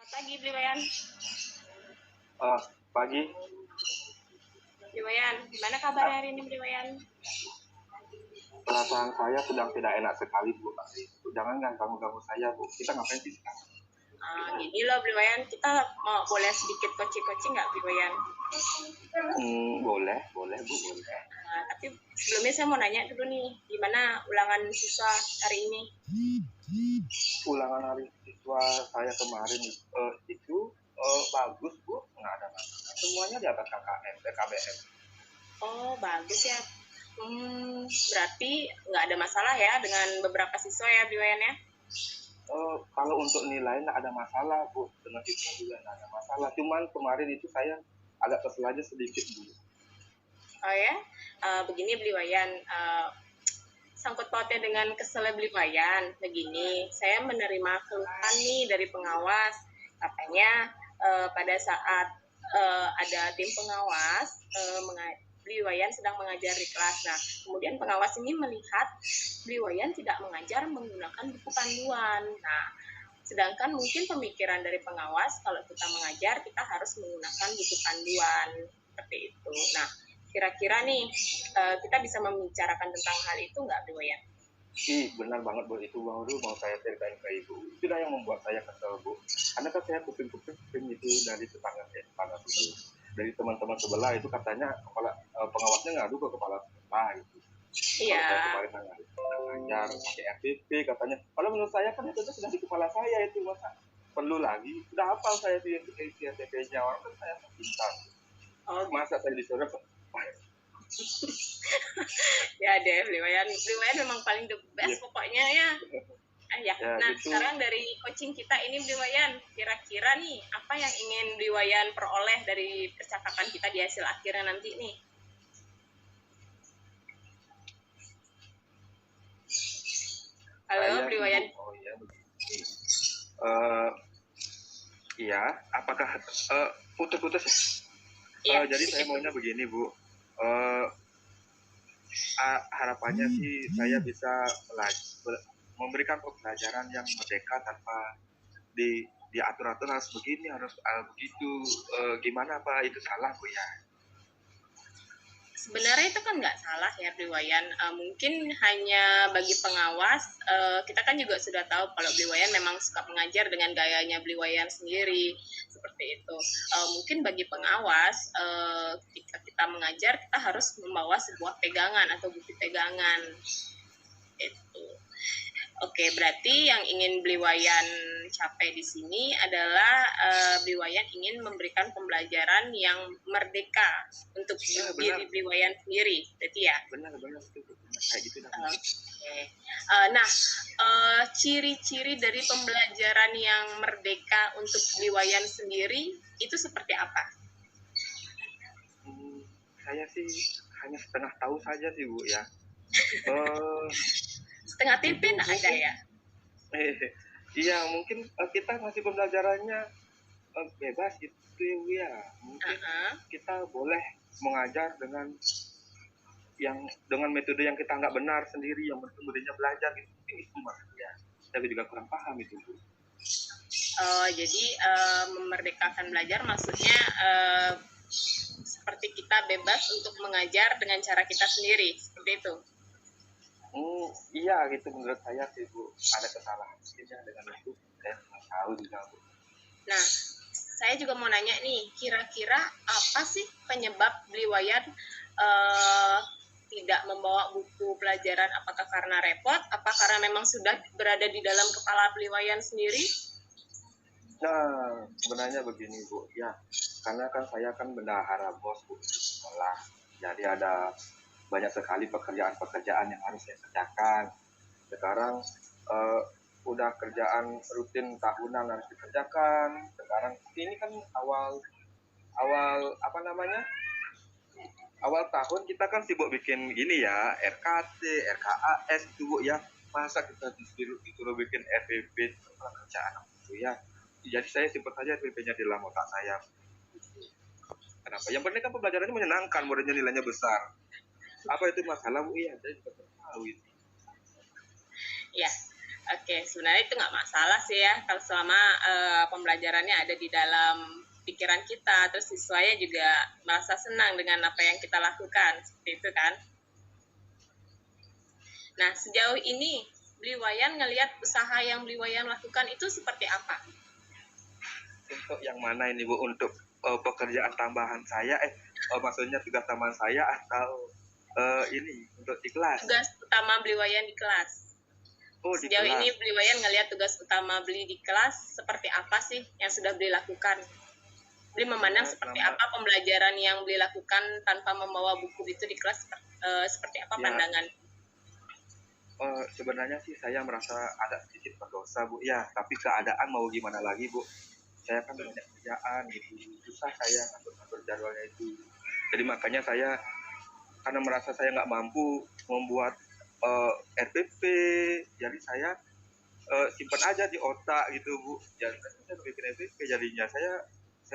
Selamat pagi, Bliwayan. Pagi. Bliwayan, gimana kabar hari ini, Bliwayan? Perasaan saya sedang tidak enak sekali, Bu. Jangan ganggu saya, Bu. Kita ngapain sih sekarang? Gini loh, Bliwayan, kita boleh sedikit coaching nggak, Bliwayan? Boleh, Bu, boleh. Tapi sebelumnya saya mau nanya dulu nih, gimana ulangan siswa hari ini? Ulangan hari siswa saya kemarin itu bagus, Bu. Nggak ada masalah. Semuanya di atas KKM, KBM. Oh, bagus ya. Berarti nggak ada masalah ya dengan beberapa siswa ya, Bliwayan ya? Kalau untuk nilai nggak ada masalah, Bu. Dengan siswa juga nggak ada masalah. Cuman kemarin itu saya agak kesel aja sedikit, Bu. Oh ya, begini Bliwayan, sangkut pautnya dengan kesel Bliwayan. Begini, saya menerima keluhan nih dari pengawas, katanya pada saat ada tim pengawas, Bliwayan sedang mengajar di kelas. Nah, kemudian pengawas ini melihat Bliwayan tidak mengajar menggunakan buku panduan. Nah, sedangkan mungkin pemikiran dari pengawas kalau kita mengajar kita harus menggunakan buku panduan seperti itu. Nah, kira-kira nih kita bisa membicarakan tentang hal itu nggak, Bu ya? Benar banget, Bu. Itu baru mau saya ceritain ke Ibu. Itulah yang membuat saya kesel, Bu. Karena kan saya kuping itu dari tetangga itu. Dari teman-teman sebelah itu katanya kepala pengawasnya ngadu ke kepala sekolah gitu. Iya. Kalau saya kemarin ngajar pakai RPP katanya. Kalau menurut saya kan itu sudah di kepala saya itu, masa perlu lagi? Sudah hafal saya di RPP-nya, orang kan saya pintar. Masa saya disuruh ya deh, Bliwayan memang paling the best pokoknya ya. Nah, gitu. Sekarang dari coaching kita ini Bliwayan, kira-kira nih apa yang ingin Bliwayan peroleh dari percakapan kita di hasil akhirnya nanti nih? Halo Bliwayan. Oh iya, begini. Iya, apakah putus-putus? Iya, jadi saya maunya begini, Bu. Harapannya sih saya bisa memberikan pembelajaran yang merdeka tanpa diatur-atur harus begini, harus begitu. Gimana Pak? Itu salah, Bu ya? Sebenarnya itu kan nggak salah ya, Bliwayan. Mungkin hanya bagi pengawas, kita kan juga sudah tahu kalau Bliwayan memang suka mengajar dengan gayanya Bliwayan sendiri, seperti itu. Mungkin bagi pengawas, ketika kita mengajar, kita harus membawa sebuah pegangan atau bukti pegangan. Itu. Oke, berarti yang ingin Bliwayan capai di sini adalah Bliwayan ingin memberikan pembelajaran yang merdeka untuk diri Bliwayan sendiri, berarti ya? Benar, kayak gitu. Nah, ciri-ciri dari pembelajaran yang merdeka untuk Bliwayan sendiri itu seperti apa? Saya sih hanya setengah tahu saja sih, Bu ya. Setengah tempe nggak ada ya? Iya, mungkin kita masih pembelajarannya bebas gitu ya. Mungkin kita boleh mengajar dengan metode yang kita nggak benar sendiri, yang metodenya belajar gitu. Itu maksudnya. Saya juga kurang paham itu, Bu. Jadi memerdekakan belajar maksudnya seperti kita bebas untuk mengajar dengan cara kita sendiri, seperti itu. Iya gitu menurut saya sih, Bu. Ada kesalahan mungkinnya dengan itu, saya nggak tahu juga, Bu. Nah, saya juga mau nanya nih, kira-kira apa sih penyebab Bliwayan tidak membawa buku pelajaran? Apakah karena repot? Apa karena memang sudah berada di dalam kepala Bliwayan sendiri? Nah, sebenarnya begini, Bu. Ya, karena kan saya kan bendahara BOS, Bu, di sekolah. Jadi ada banyak sekali pekerjaan-pekerjaan yang harus saya kerjakan. Sekarang udah kerjaan rutin tahunan harus dikerjakan. Sekarang ini kan awal awal tahun kita kan sibuk bikin ini ya, RKT, RKAS itu, Bu ya. Masa kita disuruh bikin RPP pekerjaan itu ya. Jadi saya simpan saja RPP-nya di dalam otak saya. Kenapa? Yang penting kan pembelajarannya menyenangkan, muridnya nilainya besar. Apa itu masalah, Bu? Iya, saya juga tahu itu. Ya, Oke, sebenarnya itu nggak masalah sih ya, kalau selama pembelajarannya ada di dalam pikiran kita, terus siswanya juga merasa senang dengan apa yang kita lakukan, seperti itu kan. Nah, sejauh ini Beli Wayan ngelihat usaha yang Beli Wayan lakukan itu seperti apa? Untuk yang mana ini Bu? Untuk pekerjaan tambahan saya, maksudnya tugas tambahan saya atau ini untuk di kelas? Tugas utama Beli Wayan di kelas. Oh, di Sejauh ini kelas. Beli Wayan ngelihat tugas utama Beli di kelas seperti apa sih yang sudah Beli lakukan? Beli memandang seperti Selama apa pembelajaran yang Beli lakukan tanpa membawa buku itu di kelas, seperti apa ya pandangan? sebenarnya sih saya merasa ada sedikit berdosa Bu. Ya, tapi keadaan mau gimana lagi Bu? Saya kan banyak kerjaan gitu, susah saya ngatur jadwalnya itu. Jadi makanya saya karena merasa saya nggak mampu membuat RPP, jadi saya simpan aja di otak gitu Bu. Jadi saya bikin RPP, jadinya saya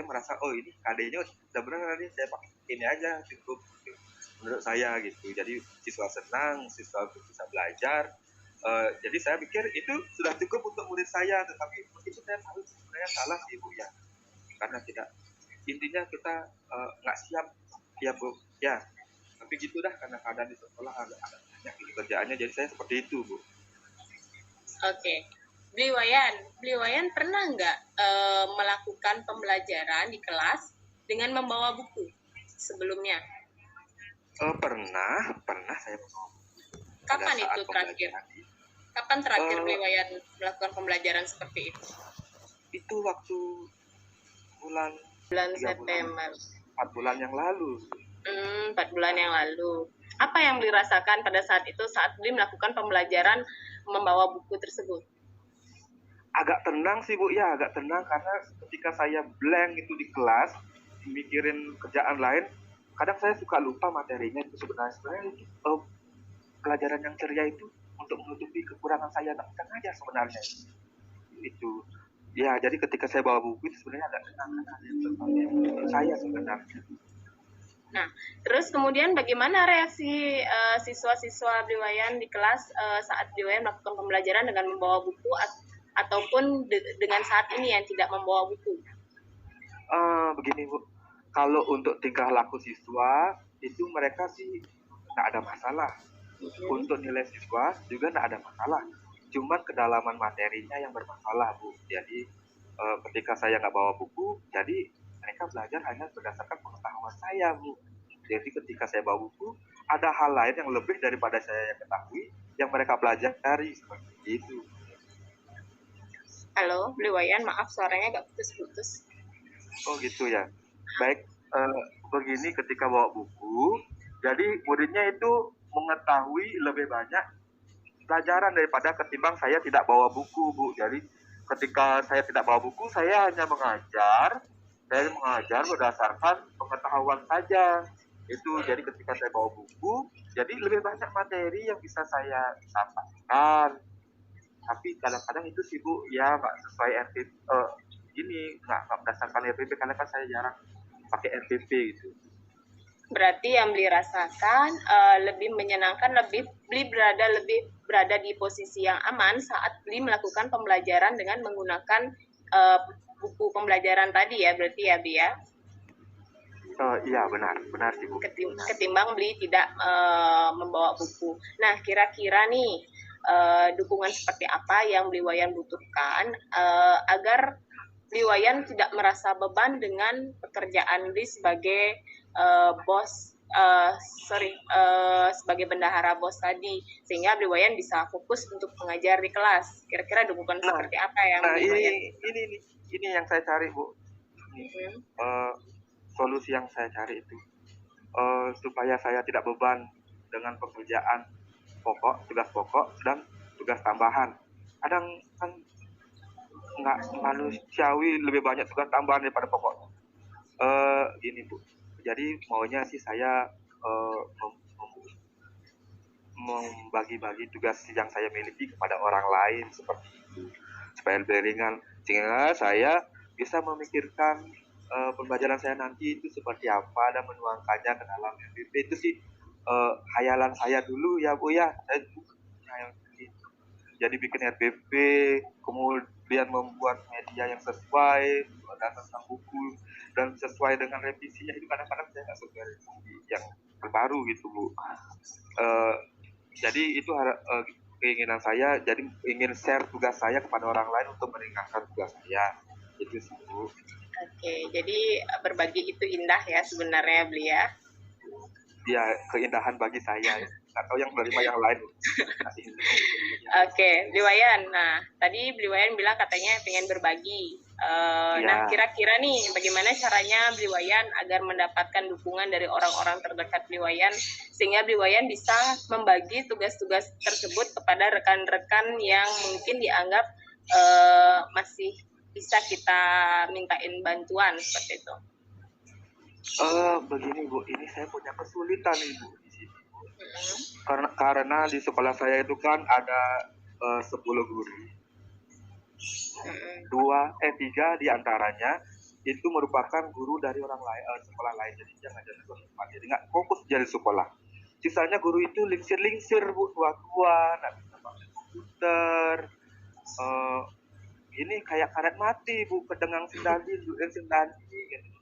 merasa oh ini KD-nya udah benar nih, saya pakai ini aja cukup menurut saya gitu. Jadi siswa senang, siswa bisa belajar. Jadi saya pikir itu sudah cukup untuk murid saya, tetapi itu saya tahu sebenarnya salah sih Bu ya, karena tidak, intinya kita nggak siap ya Bu ya. Tapi gitu dah, karena keadaan di sekolah ada banyak kerjaannya, jadi saya seperti itu Bu. Oke. Beli Wayan pernah nggak melakukan pembelajaran di kelas dengan membawa buku sebelumnya? Pernah saya pada Kapan saat itu terakhir? pembelajaran Kapan terakhir eh, Beli Wayan melakukan pembelajaran seperti itu? itu waktu bulan Bulan 3 bulan September. 4 bulan yang lalu. 4 bulan yang lalu. Apa yang Beli rasakan pada saat itu saat Beli melakukan pembelajaran membawa buku tersebut? Agak tenang sih Bu ya, agak tenang karena ketika saya blank itu di kelas mikirin kerjaan lain, kadang saya suka lupa materinya itu. Sebenarnya itu pelajaran yang ceria itu untuk menutupi kekurangan saya tak sengaja sebenarnya itu. Ya, jadi ketika saya bawa buku itu sebenarnya agak tenang karena ada yang menurut saya sebenarnya. Nah, terus kemudian bagaimana reaksi siswa-siswa Beli Wayan di kelas saat Beli Wayan melakukan pembelajaran dengan membawa buku ataupun dengan saat ini yang tidak membawa buku? Begini Bu, kalau untuk tingkah laku siswa itu mereka sih nggak ada masalah. Untuk nilai siswa juga nggak ada masalah. Cuman kedalaman materinya yang bermasalah Bu. Jadi ketika saya nggak bawa buku, jadi mereka belajar hanya berdasarkan pengetahuan saya Bu. Jadi ketika saya bawa buku, ada hal lain yang lebih daripada saya yang ketahui, yang mereka pelajari seperti itu. Halo, Beli Wayan, maaf suaranya agak putus-putus. Oh gitu ya. Baik, begini ketika bawa buku, jadi muridnya itu mengetahui lebih banyak pelajaran daripada ketimbang saya tidak bawa buku Bu. Jadi ketika saya tidak bawa buku, saya hanya mengajar berdasarkan pengetahuan saja. Itu jadi ketika saya bawa buku, jadi lebih banyak materi yang bisa saya sampaikan. Tapi kadang-kadang itu sih Bu, ya nggak sesuai RPP, ini nggak berdasarkan RPP karena kan saya jarang pakai RPP gitu. Berarti yang Beli rasakan lebih menyenangkan, Beli berada di posisi yang aman saat Beli melakukan pembelajaran dengan menggunakan buku pembelajaran tadi ya, berarti ya Beli ya? Iya benar sih Bu. Ketimbang Beli tidak membawa buku. Nah, kira-kira nih dukungan seperti apa yang Beli Wayan butuhkan agar Beli Wayan tidak merasa beban dengan pekerjaan Beli sebagai bos, sebagai bendahara bos tadi, sehingga Beli Wayan bisa fokus untuk mengajar di kelas. Kira-kira dukungan Nah, seperti apa yang nah Beli Wayan? ini yang saya cari Bu. Solusi yang saya cari itu supaya saya tidak beban dengan pekerjaan tugas pokok dan tugas tambahan. Kadang kan nggak manusiawi lebih banyak tugas tambahan daripada pokoknya. Gini Bu, jadi maunya sih saya membagi-bagi tugas yang saya miliki kepada orang lain seperti itu supaya lebih ringan, sehingga saya bisa memikirkan pembelajaran saya nanti itu seperti apa dan menuangkannya ke dalam MPP. Itu sih hayalan saya dulu ya Bu ya. Saya jadi bikin RPP, kemudian membuat media yang sesuai dan tentang buku dan sesuai dengan revisinya. Itu kadang-kadang saya nggak suka revisi yang terbaru gitu Bu. Jadi itu keinginan saya, jadi ingin share tugas saya kepada orang lain untuk meringankan tugas saya. Itu sih Bu. Oke, jadi berbagi itu indah ya sebenarnya Bli ya. Ya, keindahan bagi saya ya. Atau yang menerima yang lain. Oke, Bli Wayan. Nah, tadi Bli Wayan bilang katanya pengen berbagi. Nah, kira-kira nih bagaimana caranya Bli Wayan agar mendapatkan dukungan dari orang-orang terdekat Bli Wayan sehingga Bli Wayan bisa membagi tugas-tugas tersebut kepada rekan-rekan yang mungkin dianggap masih bisa kita mintain bantuan seperti itu. Begini Bu, ini saya punya kesulitan Ibu di sini. Karena di sekolah saya itu kan ada 10 guru. 3 diantaranya itu merupakan guru dari orang lain, sekolah lain, jadi dia ngajar di sekolah, jadi nggak fokus jadi sekolah. Sisanya guru itu lingsir Bu, tua-tua, nggak bisa pakai komputer. Ini kayak karet mati Bu, kedengang sindadi,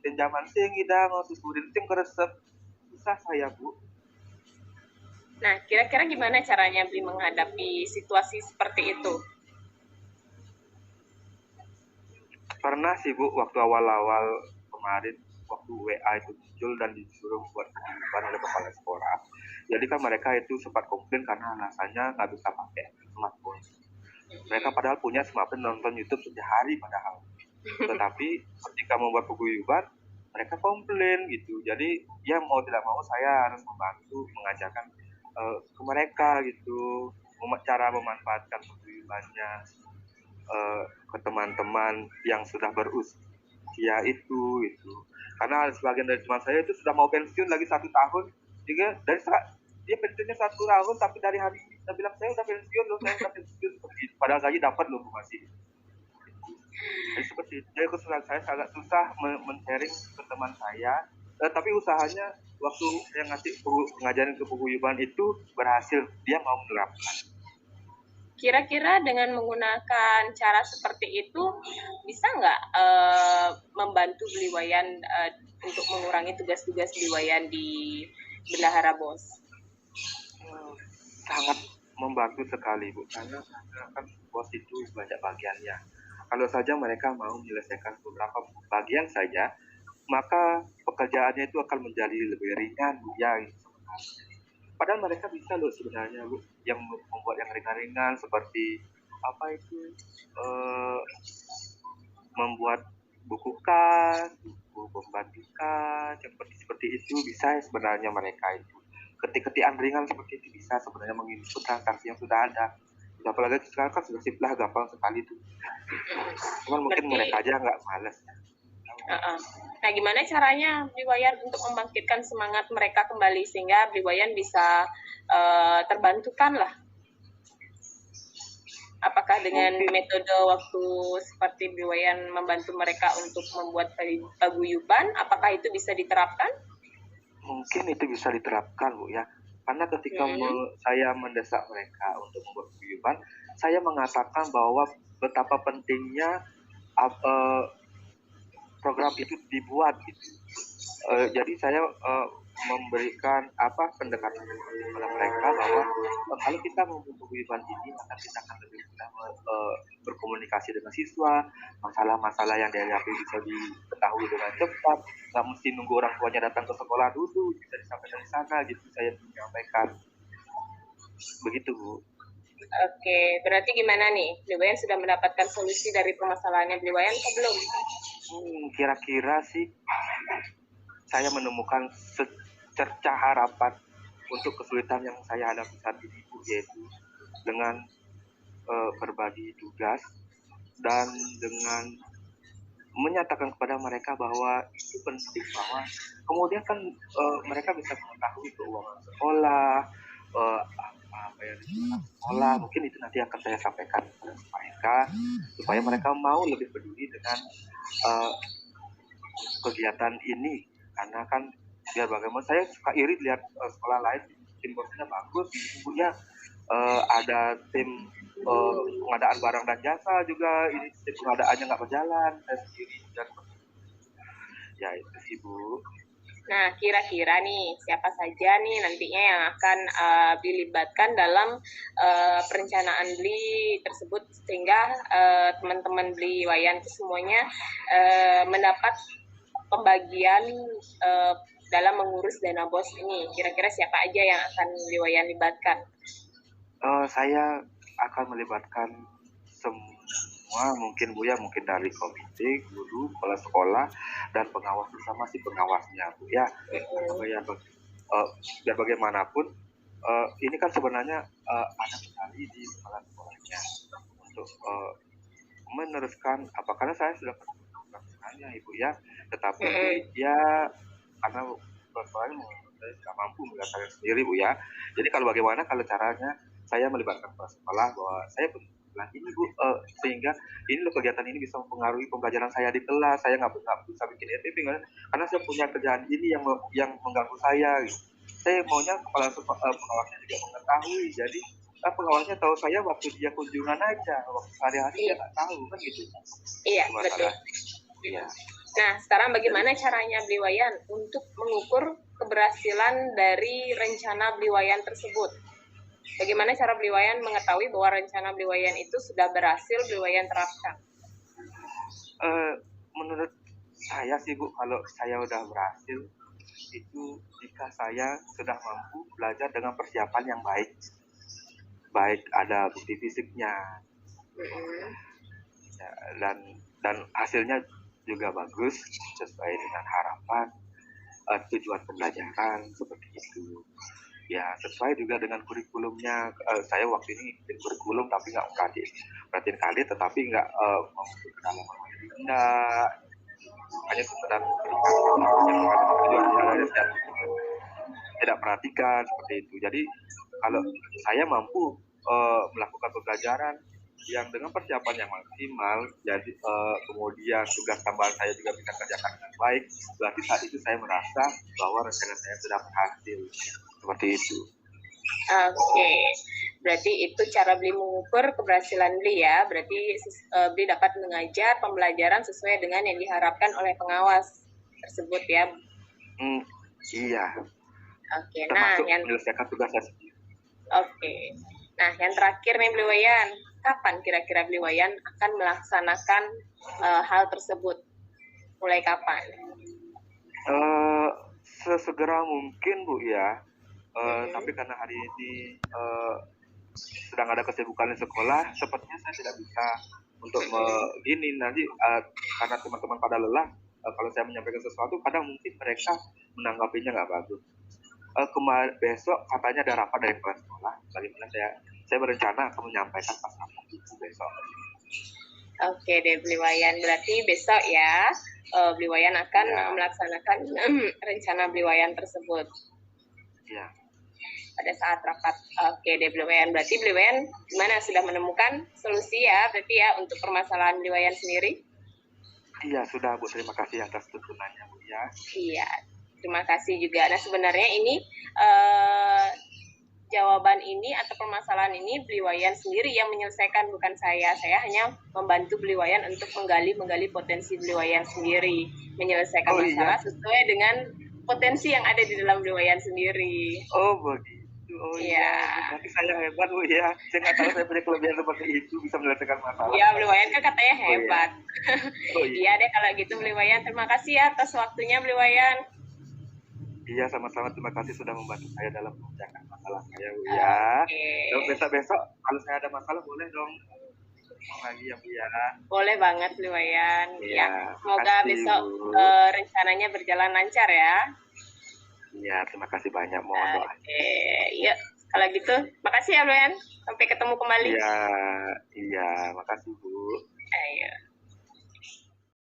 dan zaman sing idang, susurin tim keresep, susah saya Bu. Nah, kira-kira gimana caranya Bli menghadapi situasi seperti itu? Pernah sih Bu, waktu awal-awal kemarin, waktu WA itu muncul dan disuruh buat kehidupan oleh kepala sekolah. Jadi kan mereka itu sempat komplain karena alasannya nggak bisa pakai smartphone. Mereka padahal punya smartphone, nonton YouTube setiap hari padahal. Tetapi ketika membuat paguyuban, mereka komplain gitu. Jadi ya mau tidak mau saya harus membantu mengajarkan ke mereka gitu, cara memanfaatkan paguyubannya ke teman-teman yang sudah berusia itu. Karena sebagian dari teman saya itu sudah mau pensiun lagi 1 tahun, juga dari dia pensiunnya 1 tahun, tapi dari hari ini dia bilang saya udah pensiun loh, padahal saya dapat loh masih. Jadi seperti itu. Jadi saya agak susah men-sharing ke teman saya, tapi usahanya waktu yang ngasih pengajaran ke paguyuban itu berhasil, dia mau menerapkan. Kira-kira dengan menggunakan cara seperti itu bisa nggak membantu Bli Wayan untuk mengurangi tugas-tugas Bli Wayan di Bendahara Bos? Sangat membantu sekali Bu, karena kan bos itu banyak bagiannya. Kalau saja mereka mau menyelesaikan beberapa bagian saja, maka pekerjaannya itu akan menjadi lebih ringan ya. Padahal mereka bisa loh sebenarnya Bu, yang membuat yang ringan-ringan seperti apa itu, membuat buku kas, buku pembantu kas, seperti itu bisa sebenarnya mereka itu. Ketik-ketikan ringan seperti itu bisa sebenarnya menginput transaksi yang sudah ada. Apalagi sekarang kan sudah simpel, gampang sekali itu. Cuman mungkin mereka aja nggak males. Nah, gimana caranya Bli Wayan untuk membangkitkan semangat mereka kembali sehingga Bli Wayan bisa terbantukan lah? Apakah dengan metode waktu seperti Bli Wayan membantu mereka untuk membuat paguyuban, apakah itu bisa diterapkan? Mungkin itu bisa diterapkan Bu ya, karena ketika saya mendesak mereka untuk membuat paguyuban, saya mengatakan bahwa betapa pentingnya program itu dibuat gitu. Jadi saya memberikan pendekatan kepada mereka bahwa kalau kita membuat paguyuban ini, maka kita akan lebih mudah berkomunikasi dengan siswa, masalah-masalah yang dihadapi bisa diketahui dengan cepat, nggak mesti nunggu orang tuanya datang ke sekolah dulu, bisa disampaikan di sana gitu. Saya menyampaikan begitu Bu. Oke, berarti gimana nih? Bli Wayan sudah mendapatkan solusi dari permasalahannya Bli Wayan atau belum? Kira-kira sih saya menemukan secerca harapan untuk kesulitan yang saya hadapi saat ini Bu, yaitu dengan berbagi tugas dan dengan menyatakan kepada mereka bahwa itu penting, bahwa kemudian kan mereka bisa mengetahui keuangan sekolah, apa yang sekolah, mungkin itu nanti akan saya sampaikan kepada mereka supaya mereka mau lebih peduli dengan kegiatan ini. Karena kan biar bagaimana, saya suka iri lihat sekolah lain tim bosnya bagus, punya ada tim pengadaan barang dan jasa juga ini pengadaannya nggak berjalan saya sendiri dan ya itu sih Bu. Nah, kira-kira nih siapa saja nih nantinya yang akan dilibatkan dalam perencanaan beli tersebut sehingga teman-teman beli wayan itu semuanya mendapat pembagian dalam mengurus dana BOS ini. Kira-kira siapa aja yang akan beli wayan libatkan? Saya akan melibatkan semua mungkin Bu ya, mungkin dari komite, guru, kepala sekolah, dan pengawas bersama si pengawasnya Bu ya. Biar bagaimanapun ini kan sebenarnya ada sekali di kepala sekolahnya untuk meneruskan apa karena saya sudah melakukannya Ibu ya, tetapi ya karena soalnya saya tidak mampu melakukannya sendiri Bu ya. Jadi kalau bagaimana kalau caranya saya melibatkan kepala sekolah bahwa saya bilang ini Bu sehingga ini loh kegiatan ini bisa mempengaruhi pembelajaran saya di kelas, saya nggak bisa bikin RTP karena saya punya kerjaan ini yang mengganggu saya gitu. Saya maunya kepala pengawasnya juga mengetahui, jadi pengawasnya tahu saya waktu dia kunjungan aja, waktu sehari-hari dia nggak tahu kan gitu. Iya betul. Iya. Nah sekarang bagaimana caranya beli wayan untuk mengukur keberhasilan dari rencana beli wayan tersebut? Bagaimana cara beli wayan mengetahui bahwa rencana beli wayan itu sudah berhasil beli wayan terapkan? Menurut saya sih Bu, kalau saya udah berhasil itu jika saya sudah mampu belajar dengan persiapan yang baik ada bukti fisiknya ya, dan hasilnya juga bagus sesuai dengan harapan tujuan pembelajaran seperti itu ya, sesuai juga dengan kurikulumnya. Saya waktu ini bikin kurikulum tapi nggak perhatiin kali tetapi nggak masuk ke dalam enggak hanya sekedar tidak perhatikan seperti itu. Jadi kalau saya mampu melakukan pembelajaran yang dengan persiapan yang maksimal, jadi kemudian tugas tambahan saya juga bisa kerjakan dengan baik, berarti saat itu saya merasa bahwa rencana saya sudah berhasil. Seperti itu. Oke, berarti itu cara beli mengukur keberhasilan beli ya. Berarti beli dapat mengajar pembelajaran sesuai dengan yang diharapkan oleh pengawas tersebut ya. Iya. Oke, termasuk menyelesaikan tugas saya sendiri. Oke, nah yang terakhir nih Beli Wayan, kapan kira-kira Beli Wayan akan melaksanakan hal tersebut? Mulai kapan? Sesegera mungkin Bu ya. Tapi karena hari ini sedang ada kesibukan di sekolah, sepertinya saya tidak bisa untuk begini nanti karena teman-teman pada lelah. Kalau saya menyampaikan sesuatu, kadang mungkin mereka menanggapinya nggak bagus. Besok katanya ada rapat dari kepala sekolah. Bagaimana saya berencana akan menyampaikan pas rapat itu besok. Oke deh Beli Wayan, berarti besok ya Beli Wayan akan melaksanakan rencana Beli Wayan tersebut. Iya. Pada saat rapat. Oke deh Beli Wayan, berarti Beli Wayan gimana sudah menemukan solusi ya berarti ya untuk permasalahan Beli Wayan sendiri? Iya sudah Bu, terima kasih atas tuntunannya Bu ya. Iya, terima kasih juga. Nah sebenarnya ini jawaban ini atau permasalahan ini Beli Wayan sendiri yang menyelesaikan, bukan saya. Saya hanya membantu Beli Wayan untuk menggali potensi Beli Wayan sendiri, menyelesaikan masalah sesuai dengan potensi yang ada di dalam Beli Wayan sendiri. Oh begitu. Oh iya. Berarti saya hebat Bu ya. Saya nggak tahu saya punya kelebihan seperti itu, bisa menyelesaikan masalah. Iya, Beli Wayan kan katanya hebat. Iya deh kalau gitu Beli Wayan. Terima kasih ya atas waktunya Beli Wayan. Iya, sama-sama. Terima kasih sudah membantu saya dalam mengerjakan masalah saya, Bu ya. Besok-besok kalau saya ada masalah boleh dong lagi ya, Bu ya. Boleh banget, Beli Wayan. Ya, semoga besok rencananya berjalan lancar ya. Iya, terima kasih banyak. Mohon doa. Yuk, kalau gitu, makasih ya, Beli Wayan. Sampai ketemu kembali. Iya, makasih, Bu. Ayo.